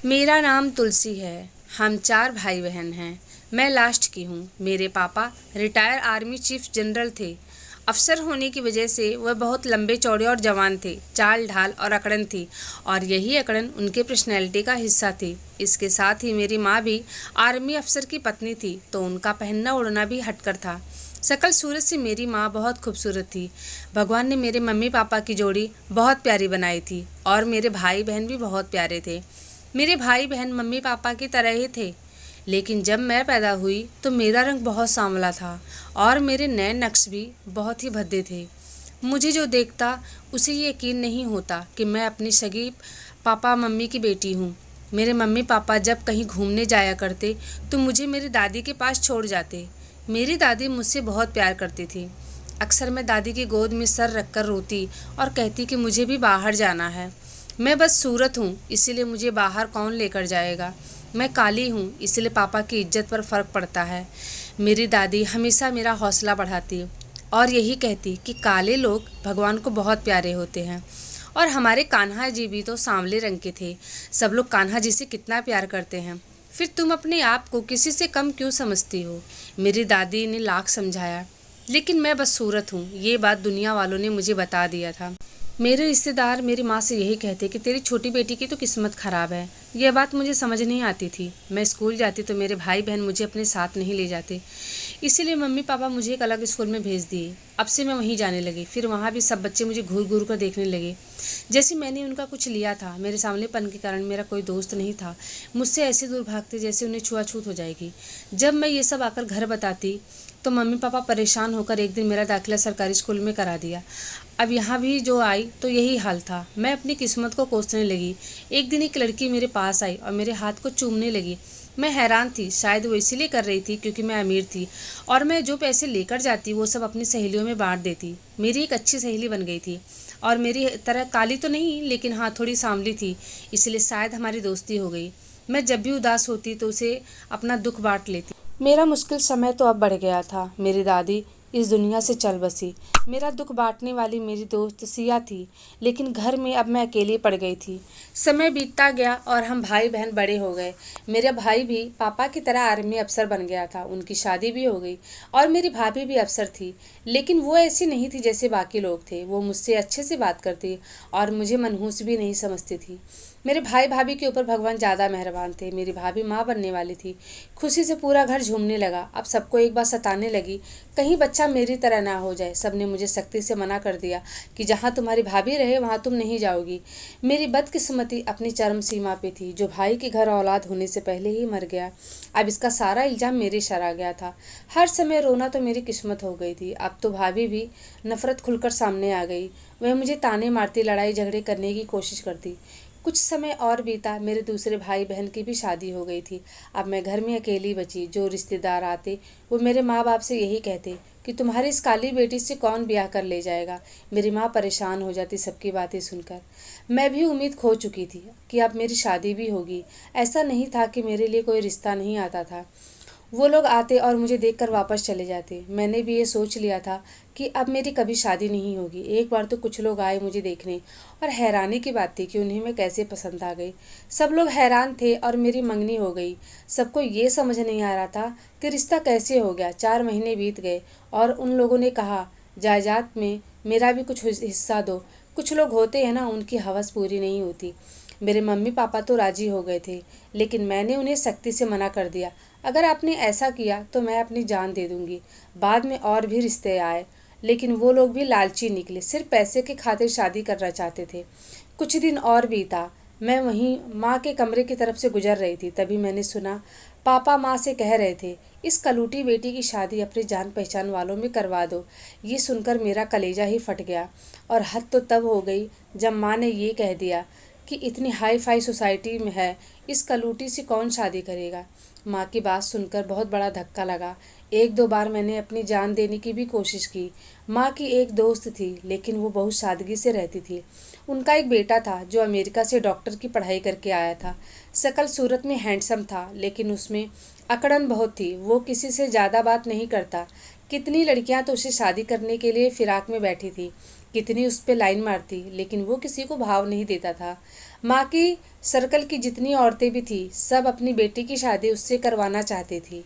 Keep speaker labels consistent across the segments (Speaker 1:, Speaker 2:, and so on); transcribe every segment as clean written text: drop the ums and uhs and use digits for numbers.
Speaker 1: मेरा नाम तुलसी है। हम 4 भाई बहन हैं। मैं लास्ट की हूँ। मेरे पापा रिटायर आर्मी चीफ जनरल थे। अफसर होने की वजह से वह बहुत लंबे चौड़े और जवान थे। चाल ढाल और अकड़न थी और यही अकड़न उनके पर्सनैलिटी का हिस्सा थी। इसके साथ ही मेरी माँ भी आर्मी अफसर की पत्नी थी, तो उनका पहनना ओढ़ना भी हटकर था। शकल सूरत से मेरी माँ बहुत खूबसूरत थी। भगवान ने मेरे मम्मी पापा की जोड़ी बहुत प्यारी बनाई थी और मेरे भाई बहन भी बहुत प्यारे थे। मेरे भाई बहन मम्मी पापा की तरह ही थे, लेकिन जब मैं पैदा हुई तो मेरा रंग बहुत सांवला था और मेरे नए नक्श भी बहुत ही भद्दे थे। मुझे जो देखता उसे ये यकीन नहीं होता कि मैं अपनी सगी पापा मम्मी की बेटी हूँ। मेरे मम्मी पापा जब कहीं घूमने जाया करते तो मुझे मेरी दादी के पास छोड़ जाते। मेरी दादी मुझसे बहुत प्यार करती थी। अक्सर मैं दादी की गोद में सर रखकर रोती और कहती कि मुझे भी बाहर जाना है। मैं बस सूरत हूँ, इसीलिए मुझे बाहर कौन लेकर जाएगा। मैं काली हूँ, इसलिए पापा की इज्जत पर फ़र्क पड़ता है। मेरी दादी हमेशा मेरा हौसला बढ़ाती और यही कहती कि काले लोग भगवान को बहुत प्यारे होते हैं। और हमारे कान्हा जी भी तो सांवले रंग के थे। सब लोग कान्हा जी से कितना प्यार करते हैं, फिर तुम अपने आप को किसी से कम क्यों समझती हो। मेरी दादी ने लाख समझाया, लेकिन मैं बस सूरत हूँ, ये बात दुनिया वालों ने मुझे बता दिया था। मेरे रिश्तेदार मेरी माँ से यही कहते कि तेरी छोटी बेटी की तो किस्मत ख़राब है। यह बात मुझे समझ नहीं आती थी। मैं स्कूल जाती तो मेरे भाई बहन मुझे अपने साथ नहीं ले जाते, इसीलिए मम्मी पापा मुझे एक अलग स्कूल में भेज दिए। अब से मैं वहीं जाने लगी। फिर वहाँ भी सब बच्चे मुझे घूर घूर कर देखने लगे, जैसे मैंने उनका कुछ लिया था। मेरे सामनेपन के कारण मेरा कोई दोस्त नहीं था। मुझसे ऐसे दूर भागते जैसे उन्हें छुआछूत हो जाएगी। जब मैं ये सब आकर घर बताती तो मम्मी पापा परेशान होकर एक दिन मेरा दाखिला सरकारी स्कूल में करा दिया। अब यहाँ भी जो आई तो यही हाल था। मैं अपनी किस्मत को कोसने लगी। एक दिन एक लड़की मेरे पास आई और मेरे हाथ को चूमने लगी। मैं हैरान थी, शायद वो इसीलिए कर रही थी क्योंकि मैं अमीर थी और मैं जो पैसे लेकर जाती वो सब अपनी सहेलियों में बांट देती। मेरी एक अच्छी सहेली बन गई थी और मेरी तरह काली तो नहीं, लेकिन हाँ थोड़ी सांवली थी, इसलिए शायद हमारी दोस्ती हो गई। मैं जब भी उदास होती तो उसे अपना दुख बांट लेती। मेरा मुश्किल समय तो अब बढ़ गया था। मेरी दादी इस दुनिया से चल बसी। मेरा दुख बांटने वाली मेरी दोस्त सिया थी, लेकिन घर में अब मैं अकेली पड़ गई थी। समय बीतता गया और हम भाई बहन बड़े हो गए। मेरा भाई भी पापा की तरह आर्मी अफसर बन गया था। उनकी शादी भी हो गई और मेरी भाभी भी अफसर थी, लेकिन वो ऐसी नहीं थी जैसे बाकी लोग थे। वो मुझसे अच्छे से बात करती और मुझे मनहूस भी नहीं समझती थी। मेरे भाई भाभी के ऊपर भगवान ज़्यादा मेहरबान थे। मेरी भाभी माँ बनने वाली थी। खुशी से पूरा घर झूमने लगा। अब सबको एक बात सताने लगी, कहीं बच्चा मेरी तरह ना हो जाए। सबने मुझे सख्ती से मना कर दिया कि जहाँ तुम्हारी भाभी रहे वहाँ तुम नहीं जाओगी। मेरी बदकिस्मती अपनी चरम सीमा पे थी। जो भाई के घर औलाद होने से पहले ही मर गया, अब इसका सारा इल्ज़ाम मेरे सर आ गया था। हर समय रोना तो मेरी किस्मत हो गई थी। अब तो भाभी भी नफ़रत खुलकर सामने आ गई। वह मुझे ताने मारती, लड़ाई झगड़े करने की कोशिश करती। कुछ समय और बीता। मेरे दूसरे भाई बहन की भी शादी हो गई थी। अब मैं घर में अकेली बची। जो रिश्तेदार आते वो मेरे माँ बाप से यही कहते कि तुम्हारी इस काली बेटी से कौन ब्याह कर ले जाएगा। मेरी माँ परेशान हो जाती सबकी बातें सुनकर। मैं भी उम्मीद खो चुकी थी कि अब मेरी शादी भी होगी। ऐसा नहीं था कि मेरे लिए कोई रिश्ता नहीं आता था। वो लोग आते और मुझे देखकर वापस चले जाते। मैंने भी ये सोच लिया था कि अब मेरी कभी शादी नहीं होगी। एक बार तो कुछ लोग आए मुझे देखने और हैरानी की बात थी कि उन्हें मैं कैसे पसंद आ गई। सब लोग हैरान थे और मेरी मंगनी हो गई। सबको ये समझ नहीं आ रहा था कि रिश्ता कैसे हो गया। 4 महीने बीत गए और उन लोगों ने कहा जायदाद में मेरा भी कुछ हिस्सा दो। कुछ लोग होते हैं ना, उनकी हवस पूरी नहीं होती। मेरे मम्मी पापा तो राजी हो गए थे, लेकिन मैंने उन्हें सख्ती से मना कर दिया। अगर आपने ऐसा किया तो मैं अपनी जान दे दूंगी। बाद में और भी रिश्ते आए, लेकिन वो लोग भी लालची निकले। सिर्फ पैसे के खातिर शादी करना चाहते थे। कुछ दिन और बीता। मैं वहीं माँ के कमरे की तरफ से गुजर रही थी, तभी मैंने सुना पापा माँ से कह रहे थे इस कलूटी बेटी की शादी अपनी जान पहचान वालों में करवा दो। ये सुनकर मेरा कलेजा ही फट गया। और हद तो तब हो गई जब माँ ने ये कह दिया कि इतनी हाई फाई सोसाइटी में है, इस कलूटी से कौन शादी करेगा। माँ की बात सुनकर बहुत बड़ा धक्का लगा। 1-2 बार मैंने अपनी जान देने की भी कोशिश की। माँ की एक दोस्त थी, लेकिन वो बहुत सादगी से रहती थी। उनका एक बेटा था जो अमेरिका से डॉक्टर की पढ़ाई करके आया था। शकल सूरत में हैंडसम था, लेकिन उसमें अकड़न बहुत थी। वो किसी से ज़्यादा बात नहीं करता। कितनी लड़कियां तो उसे शादी करने के लिए फिराक में बैठी थी, कितनी उस पर लाइन मारती, लेकिन वो किसी को भाव नहीं देता था। माँ की सर्कल की जितनी औरतें भी थी सब अपनी बेटी की शादी उससे करवाना चाहती थी।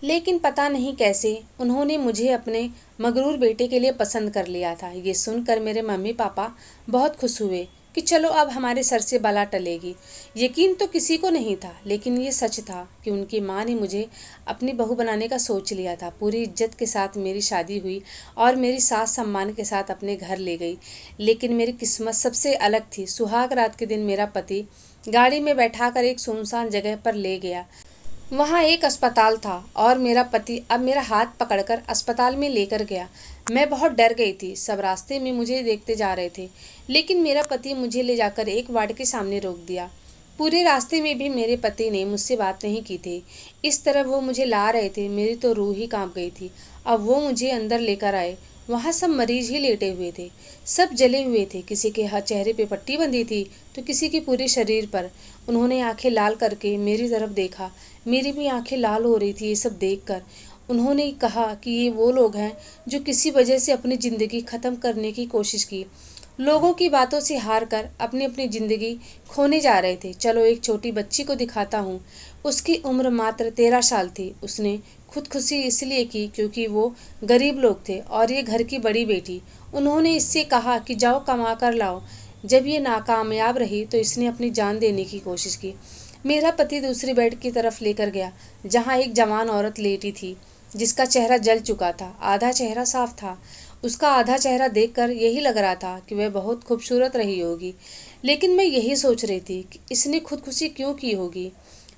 Speaker 1: लेकिन पता नहीं कैसे उन्होंने मुझे अपने मगरूर बेटे के लिए पसंद कर लिया था। ये सुनकर मेरे मम्मी पापा बहुत खुश हुए कि चलो अब हमारे सर से बला टलेगी। यकीन तो किसी को नहीं था, लेकिन ये सच था कि उनकी माँ ने मुझे अपनी बहू बनाने का सोच लिया था। पूरी इज्जत के साथ मेरी शादी हुई और मेरी सास सम्मान के साथ अपने घर ले गई। लेकिन मेरी किस्मत सबसे अलग थी। सुहाग रात के दिन मेरा पति गाड़ी में बैठाकर एक सुनसान जगह पर ले गया। वहाँ एक अस्पताल था और मेरा पति अब मेरा हाथ पकड़कर अस्पताल में लेकर गया। मैं बहुत डर गई थी। सब रास्ते में मुझे देखते जा रहे थे, लेकिन मेरा पति मुझे ले जाकर एक वार्ड के सामने रोक दिया। पूरे रास्ते में भी मेरे पति ने मुझसे बात नहीं की थी। इस तरह वो मुझे ला रहे थे, मेरी तो रूह ही कांप गई थी। अब वो मुझे अंदर लेकर आए। वहाँ सब मरीज ही लेटे हुए थे, सब जले हुए थे। किसी के हाथ चेहरे पे पट्टी बंधी थी तो किसी के पूरे शरीर पर। उन्होंने आंखें लाल करके मेरी तरफ देखा। मेरी भी आंखें लाल हो रही थी ये सब देखकर। उन्होंने कहा कि ये वो लोग हैं जो किसी वजह से अपनी ज़िंदगी ख़त्म करने की कोशिश की, लोगों की बातों से हार कर अपनी अपनी ज़िंदगी खोने जा रहे थे। चलो एक छोटी बच्ची को दिखाता हूँ। उसकी उम्र मात्र 13 साल थी। उसने खुदकुशी इसलिए की क्योंकि वो गरीब लोग थे और ये घर की बड़ी बेटी। उन्होंने इससे कहा कि जाओ कमा कर लाओ। जब ये नाकामयाब रही तो इसने अपनी जान देने की कोशिश की। मेरा पति दूसरी बेड की तरफ लेकर गया जहाँ एक जवान औरत लेटी थी जिसका चेहरा जल चुका था। आधा चेहरा साफ था। उसका आधा चेहरा देखकर यही लग रहा था कि वह बहुत खूबसूरत रही होगी। लेकिन मैं यही सोच रही थी कि इसने खुदकुशी क्यों की होगी।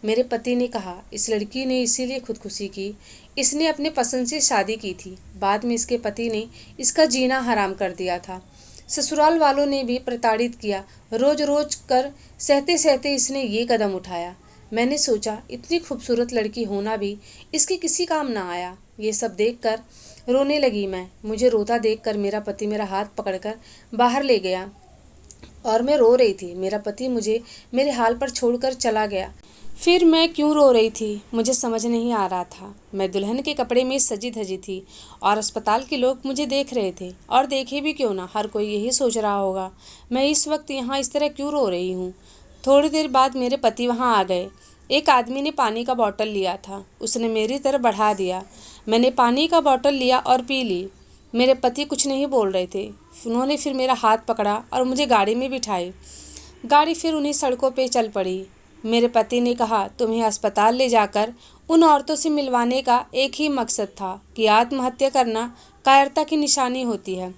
Speaker 1: मेरे पति ने कहा इस लड़की ने इसीलिए खुदकुशी की, इसने अपने पसंद से शादी की थी। बाद में इसके पति ने इसका जीना हराम कर दिया था। ससुराल वालों ने भी प्रताड़ित किया। रोज रोज कर सहते सहते इसने ये कदम उठाया। मैंने सोचा इतनी खूबसूरत लड़की होना भी इसके किसी काम ना आया। ये सब देखकर रोने लगी मैं। मुझे रोता देखकर मेरा पति मेरा हाथ पकड़कर बाहर ले गया और मैं रो रही थी। मेरा पति मुझे मेरे हाल पर छोड़कर चला गया। फिर मैं क्यों रो रही थी मुझे समझ नहीं आ रहा था। मैं दुल्हन के कपड़े में सजी धजी थी और अस्पताल के लोग मुझे देख रहे थे। और देखे भी क्यों ना, हर कोई यही सोच रहा होगा मैं इस वक्त यहाँ इस तरह क्यों रो रही हूँ। थोड़ी देर बाद मेरे पति वहाँ आ गए। एक आदमी ने पानी का बॉटल लिया था, उसने मेरी तरफ बढ़ा दिया। मैंने पानी का बॉटल लिया और पी ली। मेरे पति कुछ नहीं बोल रहे थे। उन्होंने फिर मेरा हाथ पकड़ा और मुझे गाड़ी में बिठाई। गाड़ी फिर उन्हीं सड़कों पे चल पड़ी। मेरे पति ने कहा तुम्हें अस्पताल ले जाकर उन औरतों से मिलवाने का एक ही मकसद था कि आत्महत्या करना कायरता की निशानी होती है।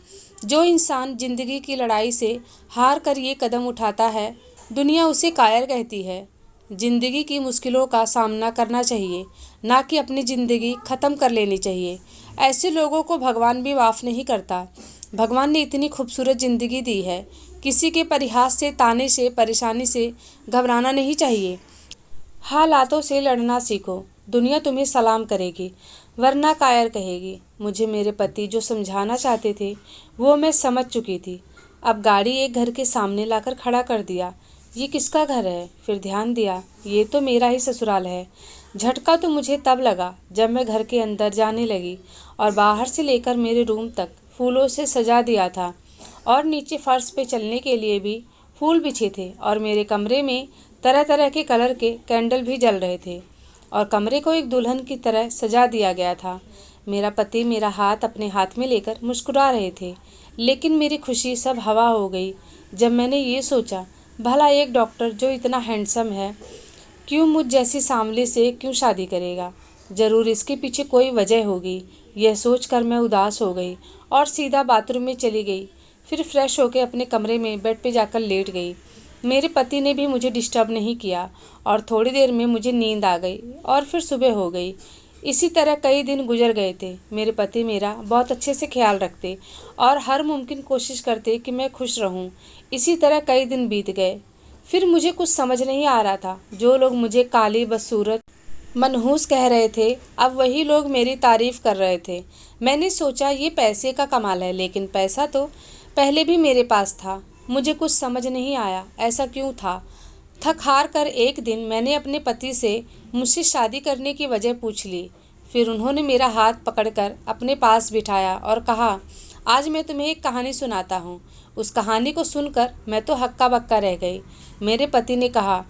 Speaker 1: जो इंसान ज़िंदगी की लड़ाई से हार कर ये कदम उठाता है, दुनिया उसे कायर कहती है। ज़िंदगी की मुश्किलों का सामना करना चाहिए, ना कि अपनी ज़िंदगी ख़त्म कर लेनी चाहिए। ऐसे लोगों को भगवान भी माफ़ नहीं करता। भगवान ने इतनी खूबसूरत ज़िंदगी दी है, किसी के परिहास से, ताने से, परेशानी से घबराना नहीं चाहिए। हालातों से लड़ना सीखो, दुनिया तुम्हें सलाम करेगी वरना कायर कहेगी। मुझे मेरे पति जो समझाना चाहते थे वो मैं समझ चुकी थी। अब गाड़ी एक घर के सामने लाकर खड़ा कर दिया। ये किसका घर है? फिर ध्यान दिया ये तो मेरा ही ससुराल है। झटका तो मुझे तब लगा जब मैं घर के अंदर जाने लगी और बाहर से लेकर मेरे रूम तक फूलों से सजा दिया था और नीचे फर्श पे चलने के लिए भी फूल बिछे थे और मेरे कमरे में तरह तरह के कलर के कैंडल भी जल रहे थे और कमरे को एक दुल्हन की तरह सजा दिया गया था। मेरा पति मेरा हाथ अपने हाथ में लेकर मुस्कुरा रहे थे, लेकिन मेरी खुशी सब हवा हो गई जब मैंने ये सोचा भला एक डॉक्टर जो इतना हैंडसम है क्यों मुझ जैसी सांवले से क्यों शादी करेगा। ज़रूर इसके पीछे कोई वजह होगी। यह सोचकर मैं उदास हो गई और सीधा बाथरूम में चली गई। फिर फ्रेश होकर अपने कमरे में बेड पे जाकर लेट गई। मेरे पति ने भी मुझे डिस्टर्ब नहीं किया और थोड़ी देर में मुझे नींद आ गई और फिर सुबह हो गई। इसी तरह कई दिन गुजर गए थे। मेरे पति मेरा बहुत अच्छे से ख्याल रखते और हर मुमकिन कोशिश करते कि मैं खुश रहूं। इसी तरह कई दिन बीत गए। फिर मुझे कुछ समझ नहीं आ रहा था। जो लोग मुझे काली बदसूरत मनहूस कह रहे थे, अब वही लोग मेरी तारीफ़ कर रहे थे। मैंने सोचा ये पैसे का कमाल है, लेकिन पैसा तो पहले भी मेरे पास था। मुझे कुछ समझ नहीं आया ऐसा क्यों था। थक हार कर एक दिन मैंने अपने पति से मुझसे शादी करने की वजह पूछ ली। फिर उन्होंने मेरा हाथ पकड़कर अपने पास बिठाया और कहा आज मैं तुम्हें एक कहानी सुनाता हूँ। उस कहानी को सुनकर मैं तो हक्का बक्का रह गई। मेरे पति ने कहा,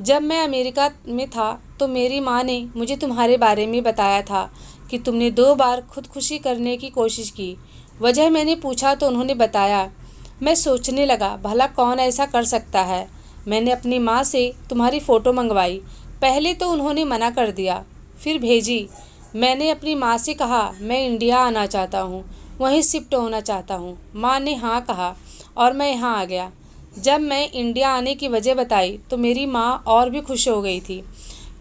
Speaker 1: जब मैं अमेरिका में था तो मेरी माँ ने मुझे तुम्हारे बारे में बताया था कि तुमने 2 बार खुदकुशी करने की कोशिश की। वजह मैंने पूछा तो उन्होंने बताया। मैं सोचने लगा, भला कौन ऐसा कर सकता है। मैंने अपनी माँ से तुम्हारी फ़ोटो मंगवाई। पहले तो उन्होंने मना कर दिया, फिर भेजी। मैंने अपनी माँ से कहा, मैं इंडिया आना चाहता हूँ, वहीं शिफ्ट होना चाहता हूँ। माँ ने हाँ कहा और मैं यहाँ आ गया। जब मैं इंडिया आने की वजह बताई तो मेरी माँ और भी खुश हो गई थी,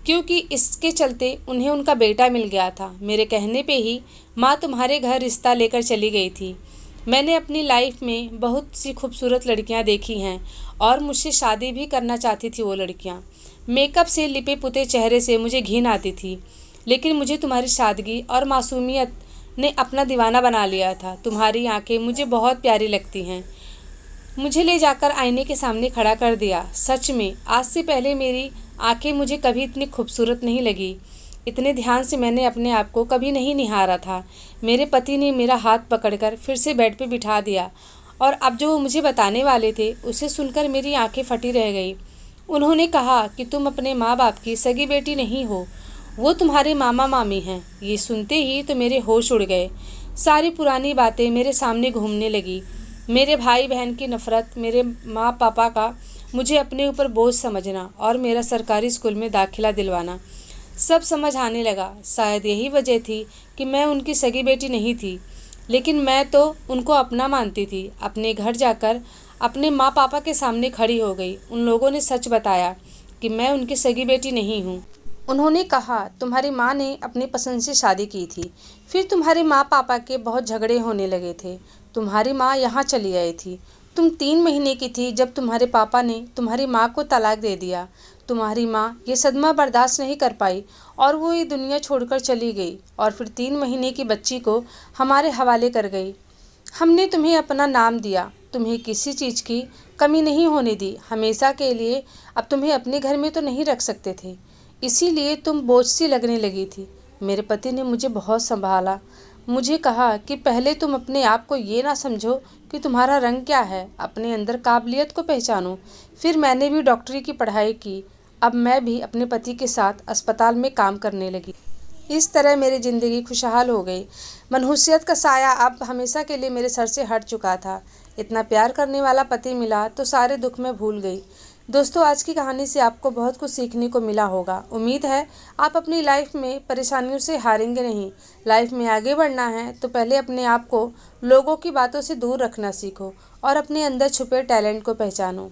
Speaker 1: क्योंकि इसके चलते उन्हें उनका बेटा मिल गया था। मेरे कहने पे ही माँ तुम्हारे घर रिश्ता लेकर चली गई थी। मैंने अपनी लाइफ में बहुत सी खूबसूरत लड़कियाँ देखी हैं और मुझसे शादी भी करना चाहती थी वो लड़कियाँ। मेकअप से लिपे पुते चेहरे से मुझे घिन आती थी, लेकिन मुझे तुम्हारी सादगी और मासूमियत ने अपना दीवाना बना लिया था। तुम्हारी आंखें मुझे बहुत प्यारी लगती हैं। मुझे ले जाकर आईने के सामने खड़ा कर दिया। सच में आज से पहले मेरी आंखें मुझे कभी इतनी खूबसूरत नहीं लगी। इतने ध्यान से मैंने अपने आप को कभी नहीं निहारा था। मेरे पति ने मेरा हाथ पकड़कर फिर से बेड पे बिठा दिया और अब जो वो मुझे बताने वाले थे उसे सुनकर मेरी आंखें फटी रह गई। उन्होंने कहा कि तुम अपने माँ बाप की सगी बेटी नहीं हो, वो तुम्हारे मामा मामी हैं। ये सुनते ही तो मेरे होश उड़ गए। सारी पुरानी बातें मेरे सामने घूमने लगी। मेरे भाई बहन की नफ़रत, मेरे माँ पापा का मुझे अपने ऊपर बोझ समझना और मेरा सरकारी स्कूल में दाखिला दिलवाना, सब समझ आने लगा। शायद यही वजह थी कि मैं उनकी सगी बेटी नहीं थी, लेकिन मैं तो उनको अपना मानती थी। अपने घर जाकर अपने माँ पापा के सामने खड़ी हो गई। उन लोगों ने सच बताया कि मैं उनकी सगी बेटी नहीं हूँ। उन्होंने कहा, तुम्हारी माँ ने अपनी पसंद से शादी की थी, फिर तुम्हारे माँ पापा के बहुत झगड़े होने लगे थे। तुम्हारी माँ यहाँ चली आई थी। तुम 3 महीने की थी जब तुम्हारे पापा ने तुम्हारी माँ को तलाक दे दिया। तुम्हारी माँ ये सदमा बर्दाश्त नहीं कर पाई और वो ये दुनिया छोड़कर चली गई और फिर 3 महीने की बच्ची को हमारे हवाले कर गई। हमने तुम्हें अपना नाम दिया, तुम्हें किसी चीज़ की कमी नहीं होने दी। हमेशा के लिए अब तुम्हें अपने घर में तो नहीं रख सकते थे, इसीलिए तुम बोझ सी लगने लगी थी। मेरे पति ने मुझे बहुत संभाला। मुझे कहा कि पहले तुम अपने आप को ये ना समझो कि तुम्हारा रंग क्या है, अपने अंदर काबिलियत को पहचानो। फिर मैंने भी डॉक्टरी की पढ़ाई की। अब मैं भी अपने पति के साथ अस्पताल में काम करने लगी। इस तरह मेरी ज़िंदगी खुशहाल हो गई। मनहूसियत का साया अब हमेशा के लिए मेरे सर से हट चुका था। इतना प्यार करने वाला पति मिला तो सारे दुख मैं भूल गई। दोस्तों, आज की कहानी से आपको बहुत कुछ सीखने को मिला होगा। उम्मीद है आप अपनी लाइफ में परेशानियों से हारेंगे नहीं। लाइफ में आगे बढ़ना है तो पहले अपने आप को लोगों की बातों से दूर रखना सीखो और अपने अंदर छुपे टैलेंट को पहचानो।